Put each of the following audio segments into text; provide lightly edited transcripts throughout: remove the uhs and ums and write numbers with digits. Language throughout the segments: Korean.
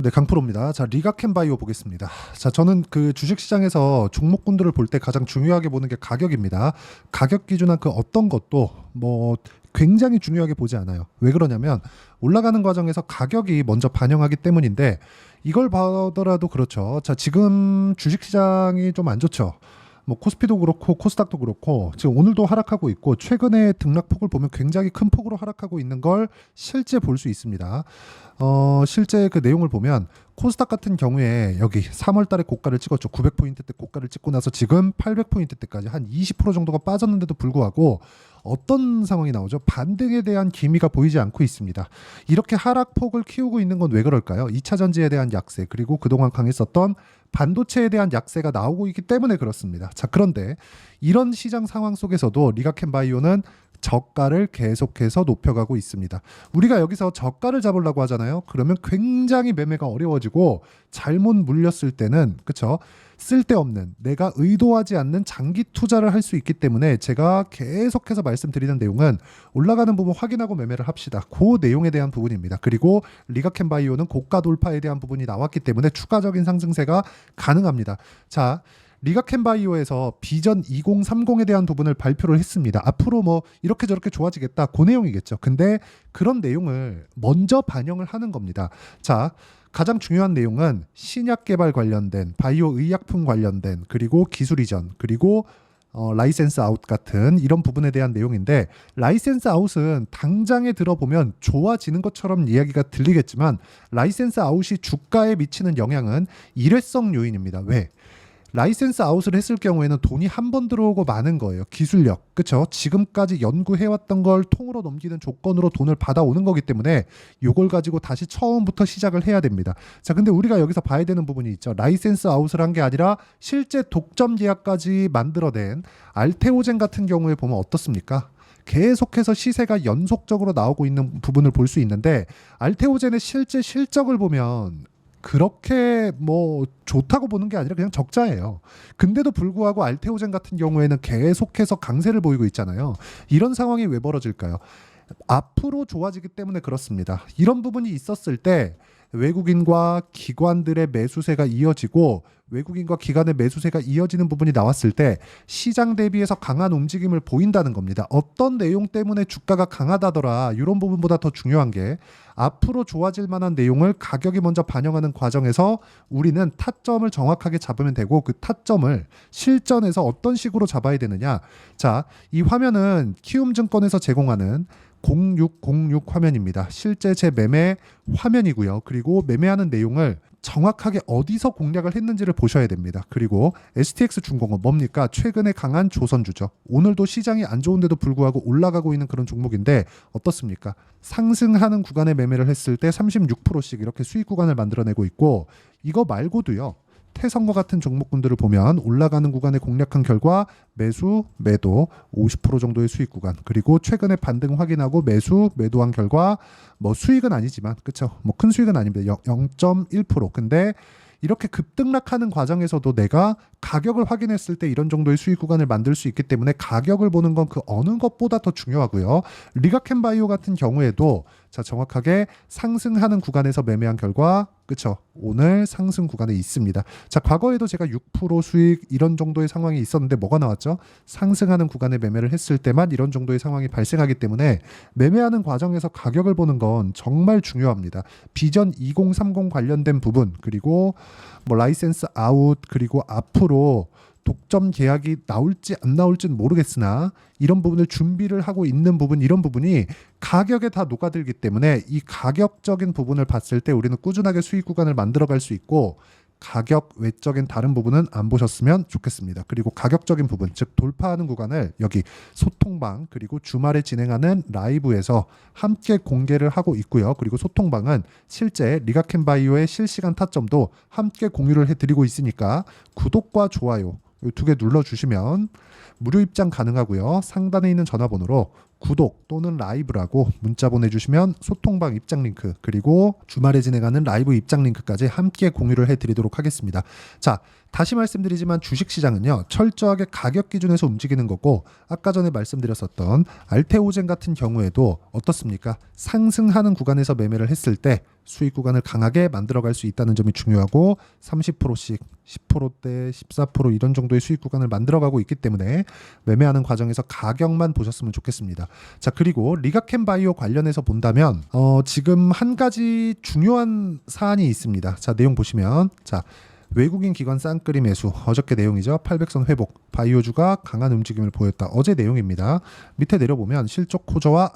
네, 강프로입니다. 자, 리가켄바이오 보겠습니다. 자, 저는 그 주식시장에서 종목군들을 볼 때 가장 중요하게 보는 게 가격입니다. 가격 기준한 그 어떤 것도 뭐 굉장히 중요하게 보지 않아요. 왜 그러냐면 올라가는 과정에서 가격이 먼저 반영하기 때문인데 이걸 보더라도 그렇죠. 자, 지금 주식시장이 좀 안 좋죠. 뭐 코스피도 그렇고 코스닥도 그렇고 지금 오늘도 하락하고 있고 최근에 등락폭을 보면 굉장히 큰 폭으로 하락하고 있는 걸 실제 볼 수 있습니다. 실제 그 내용을 보면 코스닥 같은 경우에 여기 3월 달에 고가를 찍었죠. 900포인트 때 고가를 찍고 나서 지금 800포인트 때까지 한 20% 정도가 빠졌는데도 불구하고 어떤 상황이 나오죠? 반등에 대한 기미가 보이지 않고 있습니다. 이렇게 하락폭을 키우고 있는 건 왜 그럴까요? 2차 전지에 대한 약세 그리고 그동안 강했었던 반도체에 대한 약세가 나오고 있기 때문에 그렇습니다. 자, 그런데 이런 시장 상황 속에서도 리가켄바이오는 저가를 계속해서 높여가고 있습니다. 우리가 여기서 저가를 잡으려고 하잖아요. 그러면 굉장히 매매가 어려워지고 잘못 물렸을 때는 그쵸? 쓸데없는 내가 의도하지 않는 장기 투자를 할 수 있기 때문에 제가 계속해서 말씀드리는 내용은 올라가는 부분 확인하고 매매를 합시다. 그 내용에 대한 부분입니다. 그리고 리가켄바이오는 고가 돌파에 대한 부분이 나왔기 때문에 추가적인 상승세가 가능합니다. 자, 리가켄바이오에서 비전 2030에 대한 부분을 발표를 했습니다. 앞으로 뭐 이렇게 저렇게 좋아지겠다 그 내용이겠죠. 근데 그런 내용을 먼저 반영을 하는 겁니다. 자, 가장 중요한 내용은 신약 개발 관련된 바이오 의약품 관련된 그리고 기술 이전 그리고 라이센스 아웃 같은 이런 부분에 대한 내용인데 라이센스 아웃은 당장에 들어보면 좋아지는 것처럼 이야기가 들리겠지만 라이센스 아웃이 주가에 미치는 영향은 일회성 요인입니다. 왜? 라이센스 아웃을 했을 경우에는 돈이 한 번 들어오고 마는 거예요. 기술력. 그쵸? 지금까지 연구해왔던 걸 통으로 넘기는 조건으로 돈을 받아오는 거기 때문에 이걸 가지고 다시 처음부터 시작을 해야 됩니다. 자, 근데 우리가 여기서 봐야 되는 부분이 있죠. 라이센스 아웃을 한 게 아니라 실제 독점 계약까지 만들어낸 알테오젠 같은 경우에 보면 어떻습니까? 계속해서 시세가 연속적으로 나오고 있는 부분을 볼 수 있는데 알테오젠의 실제 실적을 보면 그렇게 뭐 좋다고 보는 게 아니라 그냥 적자예요. 근데도 불구하고 알테오젠 같은 경우에는 계속해서 강세를 보이고 있잖아요. 이런 상황이 왜 벌어질까요? 앞으로 좋아지기 때문에 그렇습니다. 이런 부분이 있었을 때 외국인과 기관들의 매수세가 이어지고 외국인과 기관의 매수세가 이어지는 부분이 나왔을 때 시장 대비해서 강한 움직임을 보인다는 겁니다. 어떤 내용 때문에 주가가 강하다더라 이런 부분보다 더 중요한 게 앞으로 좋아질 만한 내용을 가격이 먼저 반영하는 과정에서 우리는 타점을 정확하게 잡으면 되고 그 타점을 실전에서 어떤 식으로 잡아야 되느냐. 자, 이 화면은 키움증권에서 제공하는 0606 화면입니다. 실제 제 매매 화면이고요. 그리고 매매하는 내용을 정확하게 어디서 공략을 했는지를 보셔야 됩니다. 그리고 STX중공업 뭡니까? 최근에 강한 조선주죠. 오늘도 시장이 안 좋은데도 불구하고 올라가고 있는 그런 종목인데 어떻습니까? 상승하는 구간에 매매를 했을 때 36%씩 이렇게 수익 구간을 만들어내고 있고 이거 말고도요. 태성과 같은 종목군들을 보면 올라가는 구간에 공략한 결과 매수, 매도 50% 정도의 수익 구간 그리고 최근에 반등 확인하고 매수, 매도한 결과 뭐 수익은 아니지만 그쵸? 뭐 큰 수익은 아닙니다. 0.1% 근데 이렇게 급등락하는 과정에서도 내가 가격을 확인했을 때 이런 정도의 수익 구간을 만들 수 있기 때문에 가격을 보는 건 그 어느 것보다 더 중요하고요. 리가켄바이오 같은 경우에도 자 정확하게 상승하는 구간에서 매매한 결과 그쵸? 오늘 상승 구간에 있습니다. 자 과거에도 제가 6% 수익 이런 정도의 상황이 있었는데 뭐가 나왔죠? 상승하는 구간에 매매를 했을 때만 이런 정도의 상황이 발생하기 때문에 매매하는 과정에서 가격을 보는 건 정말 중요합니다. 비전 2030 관련된 부분 그리고 뭐 라이센스 아웃 그리고 앞으로 독점 계약이 나올지 안 나올지는 모르겠으나 이런 부분을 준비를 하고 있는 부분 이런 부분이 가격에 다 녹아들기 때문에 이 가격적인 부분을 봤을 때 우리는 꾸준하게 수익 구간을 만들어갈 수 있고 가격 외적인 다른 부분은 안 보셨으면 좋겠습니다. 그리고 가격적인 부분, 즉 돌파하는 구간을 여기 소통방 그리고 주말에 진행하는 라이브에서 함께 공개를 하고 있고요. 그리고 소통방은 실제 리가켄바이오의 실시간 타점도 함께 공유를 해드리고 있으니까 구독과 좋아요 이 두 개 눌러주시면 무료 입장 가능하고요. 상단에 있는 전화번호로 구독 또는 라이브라고 문자 보내주시면 소통방 입장 링크 그리고 주말에 진행하는 라이브 입장 링크까지 함께 공유를 해드리도록 하겠습니다. 자, 다시 말씀드리지만 주식시장은요 철저하게 가격 기준에서 움직이는 거고, 아까 전에 말씀드렸었던 알테오젠 같은 경우에도 어떻습니까? 상승하는 구간에서 매매를 했을 때 수익 구간을 강하게 만들어갈 수 있다는 점이 중요하고, 30%씩 10%대 14% 이런 정도의 수익 구간을 만들어가고 있기 때문에 매매하는 과정에서 가격만 보셨으면 좋겠습니다. 자, 그리고 리가켄바이오 관련해서 본다면 지금 한 가지 중요한 사안이 있습니다. 자, 내용 보시면, 자, 외국인 기관 쌍끌이 매수, 어저께 내용이죠. 800선 회복, 바이오주가 강한 움직임을 보였다. 어제 내용입니다. 밑에 내려보면 실적 호조와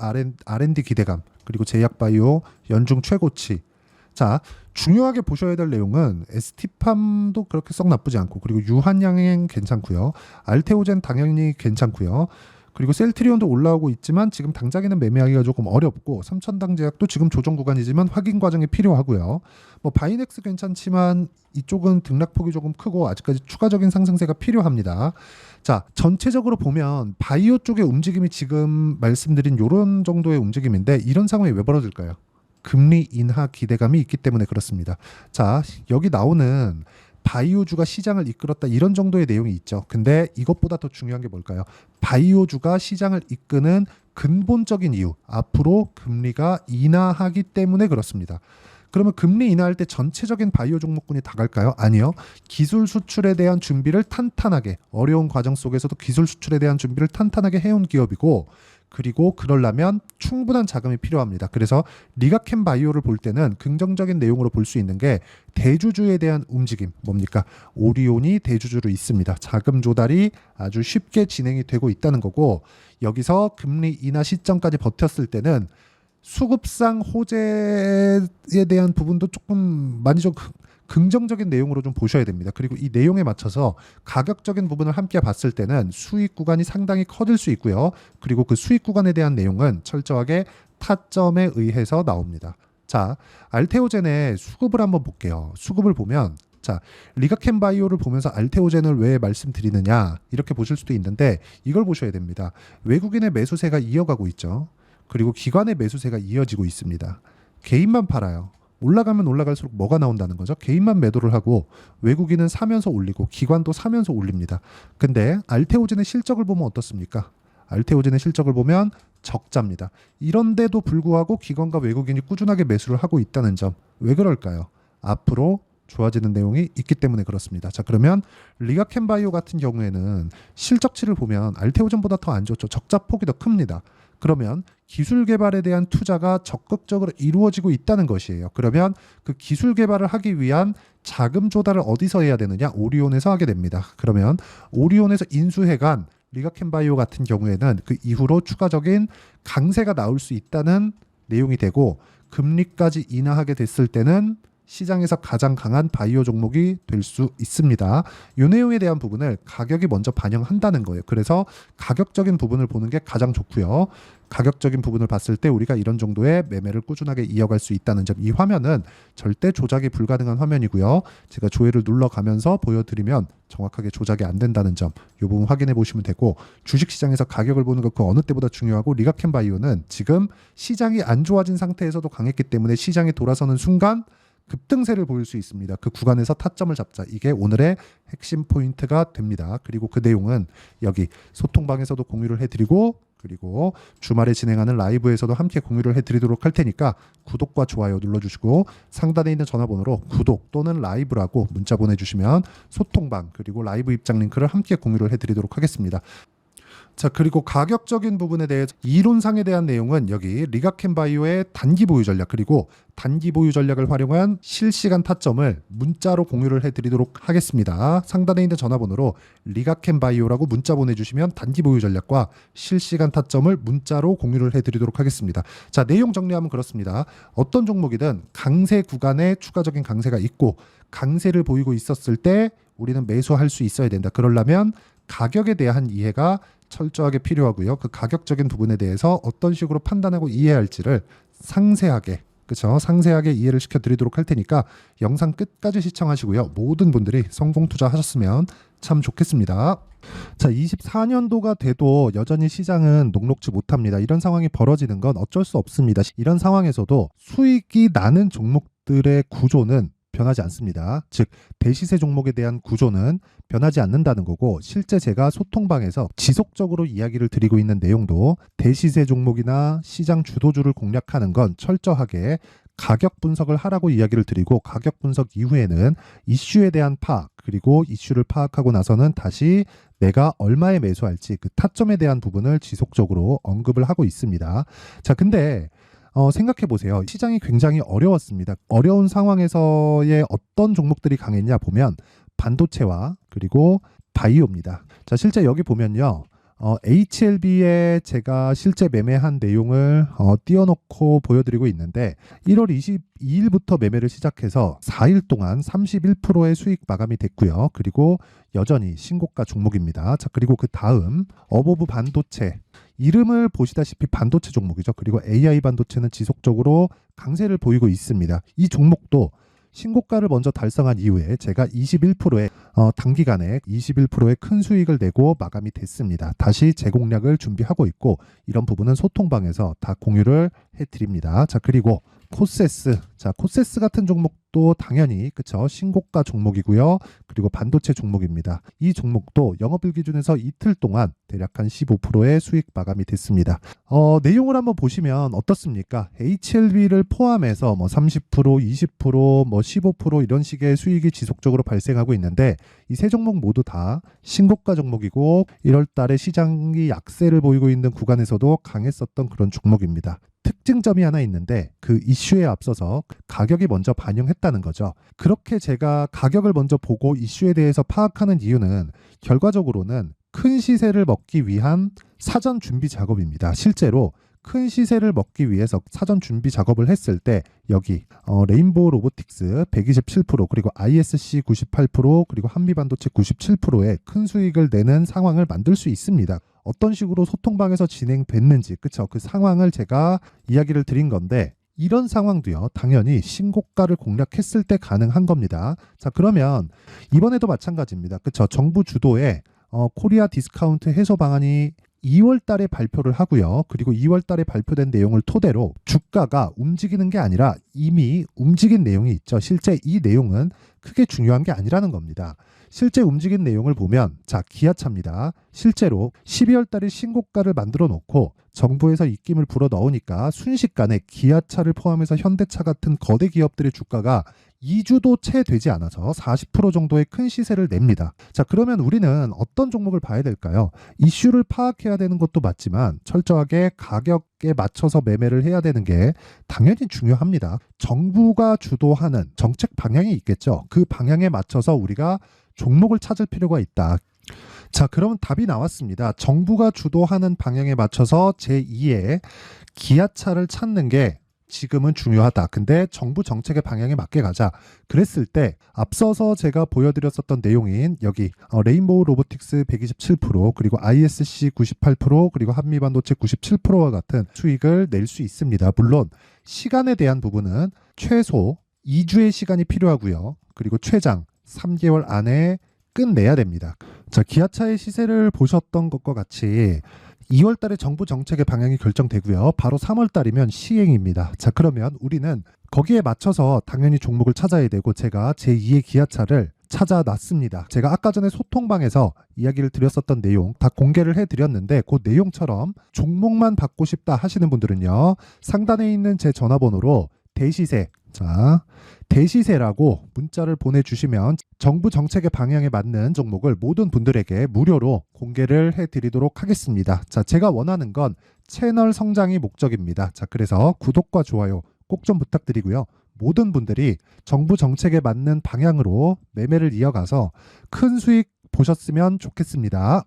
R&D 기대감, 그리고 제약바이오 연중 최고치. 자, 중요하게 보셔야 될 내용은 ST팜도 그렇게 썩 나쁘지 않고, 그리고 유한양행 괜찮고요. 알테오젠 당연히 괜찮고요. 그리고 셀트리온도 올라오고 있지만 지금 당장에는 매매하기가 조금 어렵고, 삼천당 제약도 지금 조정 구간이지만 확인 과정이 필요하고요. 뭐 바이넥스 괜찮지만 이쪽은 등락폭이 조금 크고 아직까지 추가적인 상승세가 필요합니다. 자, 전체적으로 보면 바이오 쪽의 움직임이 지금 말씀드린 이런 정도의 움직임인데, 이런 상황이 왜 벌어질까요? 금리 인하 기대감이 있기 때문에 그렇습니다. 자, 여기 나오는 바이오주가 시장을 이끌었다 이런 정도의 내용이 있죠. 근데 이것보다 더 중요한 게 뭘까요? 바이오주가 시장을 이끄는 근본적인 이유, 앞으로 금리가 인하하기 때문에 그렇습니다. 그러면 금리 인하할 때 전체적인 바이오 종목군이 다 갈까요? 아니요. 기술 수출에 대한 준비를 탄탄하게, 어려운 과정 속에서도 기술 수출에 대한 준비를 탄탄하게 해온 기업이고, 그리고 그러려면 충분한 자금이 필요합니다. 그래서 리가켄바이오를 볼 때는 긍정적인 내용으로 볼 수 있는 게 대주주에 대한 움직임, 뭡니까? 오리온이 대주주로 있습니다. 자금 조달이 아주 쉽게 진행이 되고 있다는 거고, 여기서 금리 인하 시점까지 버텼을 때는 수급상 호재에 대한 부분도 조금 많이 좀 긍정적인 내용으로 좀 보셔야 됩니다. 그리고 이 내용에 맞춰서 가격적인 부분을 함께 봤을 때는 수익 구간이 상당히 커질 수 있고요. 그리고 그 수익 구간에 대한 내용은 철저하게 타점에 의해서 나옵니다. 자, 알테오젠의 수급을 한번 볼게요. 수급을 보면, 자, 리가켄바이오를 보면서 알테오젠을 왜 말씀드리느냐 이렇게 보실 수도 있는데, 이걸 보셔야 됩니다. 외국인의 매수세가 이어가고 있죠. 그리고 기관의 매수세가 이어지고 있습니다. 개인만 팔아요. 올라가면 올라갈수록 뭐가 나온다는 거죠? 개인만 매도를 하고 외국인은 사면서 올리고 기관도 사면서 올립니다. 근데 알테오젠의 실적을 보면 어떻습니까? 알테오젠의 실적을 보면 적자입니다. 이런데도 불구하고 기관과 외국인이 꾸준하게 매수를 하고 있다는 점, 왜 그럴까요? 앞으로 좋아지는 내용이 있기 때문에 그렇습니다. 자, 그러면 리가켄바이오 같은 경우에는 실적치를 보면 알테오젠보다 더 안 좋죠. 적자 폭이 더 큽니다. 그러면 기술 개발에 대한 투자가 적극적으로 이루어지고 있다는 것이에요. 그러면 그 기술 개발을 하기 위한 자금 조달을 어디서 해야 되느냐? 오리온에서 하게 됩니다. 그러면 오리온에서 인수해간 리가켄바이오 같은 경우에는 그 이후로 추가적인 강세가 나올 수 있다는 내용이 되고, 금리까지 인하하게 됐을 때는 시장에서 가장 강한 바이오 종목이 될 수 있습니다. 이 내용에 대한 부분을 가격이 먼저 반영한다는 거예요. 그래서 가격적인 부분을 보는 게 가장 좋고요. 가격적인 부분을 봤을 때 우리가 이런 정도의 매매를 꾸준하게 이어갈 수 있다는 점, 이 화면은 절대 조작이 불가능한 화면이고요. 제가 조회를 눌러가면서 보여드리면 정확하게 조작이 안 된다는 점, 이 부분 확인해 보시면 되고, 주식시장에서 가격을 보는 것 그 어느 때보다 중요하고, 리가켄바이오는 지금 시장이 안 좋아진 상태에서도 강했기 때문에 시장이 돌아서는 순간 급등세를 보일 수 있습니다. 그 구간에서 타점을 잡자. 이게 오늘의 핵심 포인트가 됩니다. 그리고 그 내용은 여기 소통방에서도 공유를 해드리고, 그리고 주말에 진행하는 라이브에서도 함께 공유를 해드리도록 할 테니까 구독과 좋아요 눌러주시고, 상단에 있는 전화번호로 구독 또는 라이브라고 문자 보내주시면 소통방 그리고 라이브 입장 링크를 함께 공유를 해드리도록 하겠습니다. 자, 그리고 가격적인 부분에 대해 이론상에 대한 내용은 여기 리가켄바이오의 단기 보유 전략, 그리고 단기 보유 전략을 활용한 실시간 타점을 문자로 공유를 해드리도록 하겠습니다. 상단에 있는 전화번호로 리가켄바이오라고 문자 보내주시면 단기 보유 전략과 실시간 타점을 문자로 공유를 해드리도록 하겠습니다. 자, 내용 정리하면 그렇습니다. 어떤 종목이든 강세 구간에 추가적인 강세가 있고, 강세를 보이고 있었을 때 우리는 매수할 수 있어야 된다. 그러려면 가격에 대한 이해가 철저하게 필요하고요. 그 가격적인 부분에 대해서 어떤 식으로 판단하고 이해할지를 상세하게 그쵸? 상세하게 이해를 시켜드리도록 할 테니까 영상 끝까지 시청하시고요. 모든 분들이 성공 투자하셨으면 참 좋겠습니다. 자, 24년도가 돼도 여전히 시장은 녹록지 못합니다. 이런 상황이 벌어지는 건 어쩔 수 없습니다. 이런 상황에서도 수익이 나는 종목들의 구조는 변하지 않습니다. 즉 대시세 종목에 대한 구조는 변하지 않는다는 거고, 실제 제가 소통방에서 지속적으로 이야기를 드리고 있는 내용도 대시세 종목이나 시장 주도주를 공략하는 건 철저하게 가격 분석을 하라고 이야기를 드리고, 가격 분석 이후에는 이슈에 대한 파악, 그리고 이슈를 파악하고 나서는 다시 내가 얼마에 매수할지 그 타점에 대한 부분을 지속적으로 언급을 하고 있습니다. 자, 근데 생각해 보세요. 시장이 굉장히 어려웠습니다. 어려운 상황에서의 어떤 종목들이 강했냐 보면 반도체와 그리고 바이오입니다. 자, 실제 여기 보면요. HLB에 제가 실제 매매한 내용을 띄워놓고 보여드리고 있는데, 1월 22일부터 매매를 시작해서 4일 동안 31%의 수익 마감이 됐고요. 그리고 여전히 신고가 종목입니다. 자, 그리고 그 다음 어보브 반도체, 이름을 보시다시피 반도체 종목이죠. 그리고 AI 반도체는 지속적으로 강세를 보이고 있습니다. 이 종목도 신고가를 먼저 달성한 이후에 제가 21%의 단기간에 21%의 큰 수익을 내고 마감이 됐습니다. 다시 재공략을 준비하고 있고, 이런 부분은 소통방에서 다 공유를 해드립니다. 자, 그리고 코세스, 자, 코세스 같은 종목도 당연히 그쵸, 신고가 종목이고요. 그리고 반도체 종목입니다. 이 종목도 영업일 기준에서 이틀 동안 대략 한 15%의 수익 마감이 됐습니다. 내용을 한번 보시면 어떻습니까? HLB를 포함해서 뭐 30%, 20%, 뭐 15% 이런 식의 수익이 지속적으로 발생하고 있는데, 이 세 종목 모두 다 신고가 종목이고 1월 달에 시장이 약세를 보이고 있는 구간에서도 강했었던 그런 종목입니다. 특징점이 하나 있는데, 그 이슈에 앞서서 가격이 먼저 반영했다는 거죠. 그렇게 제가 가격을 먼저 보고 이슈에 대해서 파악하는 이유는 결과적으로는 큰 시세를 먹기 위한 사전 준비 작업입니다. 실제로 큰 시세를 먹기 위해서 사전 준비 작업을 했을 때 여기 레인보우 로보틱스 127%, 그리고 ISC 98%, 그리고 한미반도체 97%의 큰 수익을 내는 상황을 만들 수 있습니다. 어떤 식으로 소통방에서 진행됐는지, 그쵸? 그 상황을 제가 이야기를 드린 건데, 이런 상황도요, 당연히 신고가를 공략했을 때 가능한 겁니다. 자, 그러면 이번에도 마찬가지입니다. 그쵸? 정부 주도의 코리아 디스카운트 해소 방안이 2월 달에 발표를 하고요. 그리고 2월 달에 발표된 내용을 토대로 주가가 움직이는 게 아니라 이미 움직인 내용이 있죠. 실제 이 내용은 크게 중요한 게 아니라는 겁니다. 실제 움직인 내용을 보면, 자, 기아차입니다. 실제로 12월 달에 신고가를 만들어 놓고 정부에서 입김을 불어 넣으니까 순식간에 기아차를 포함해서 현대차 같은 거대 기업들의 주가가 2주도 채 되지 않아서 40% 정도의 큰 시세를 냅니다. 자, 그러면 우리는 어떤 종목을 봐야 될까요? 이슈를 파악해야 되는 것도 맞지만 철저하게 가격에 맞춰서 매매를 해야 되는 게 당연히 중요합니다. 정부가 주도하는 정책 방향이 있겠죠. 그 방향에 맞춰서 우리가 종목을 찾을 필요가 있다. 자, 그러면 답이 나왔습니다. 정부가 주도하는 방향에 맞춰서 제2의 기아차를 찾는 게 지금은 중요하다. 근데 정부 정책의 방향에 맞게 가자. 그랬을 때 앞서서 제가 보여드렸었던 내용인 여기 레인보우 로보틱스 127%, 그리고 ISC 98%, 그리고 한미반도체 97%와 같은 수익을 낼 수 있습니다. 물론 시간에 대한 부분은 최소 2주의 시간이 필요하고요. 그리고 최장 3개월 안에 끝내야 됩니다. 자, 기아차의 시세를 보셨던 것과 같이 2월 달에 정부 정책의 방향이 결정되고요. 바로 3월 달이면 시행입니다. 자, 그러면 우리는 거기에 맞춰서 당연히 종목을 찾아야 되고, 제가 제2의 기아차를 찾아놨습니다. 제가 아까 전에 소통방에서 이야기를 드렸었던 내용 다 공개를 해드렸는데, 그 내용처럼 종목만 받고 싶다 하시는 분들은요, 상단에 있는 제 전화번호로 대시세, 자, 대시세라고 문자를 보내주시면 정부 정책의 방향에 맞는 종목을 모든 분들에게 무료로 공개를 해드리도록 하겠습니다. 자, 제가 원하는 건 채널 성장이 목적입니다. 자, 그래서 구독과 좋아요 꼭 좀 부탁드리고요. 모든 분들이 정부 정책에 맞는 방향으로 매매를 이어가서 큰 수익 보셨으면 좋겠습니다.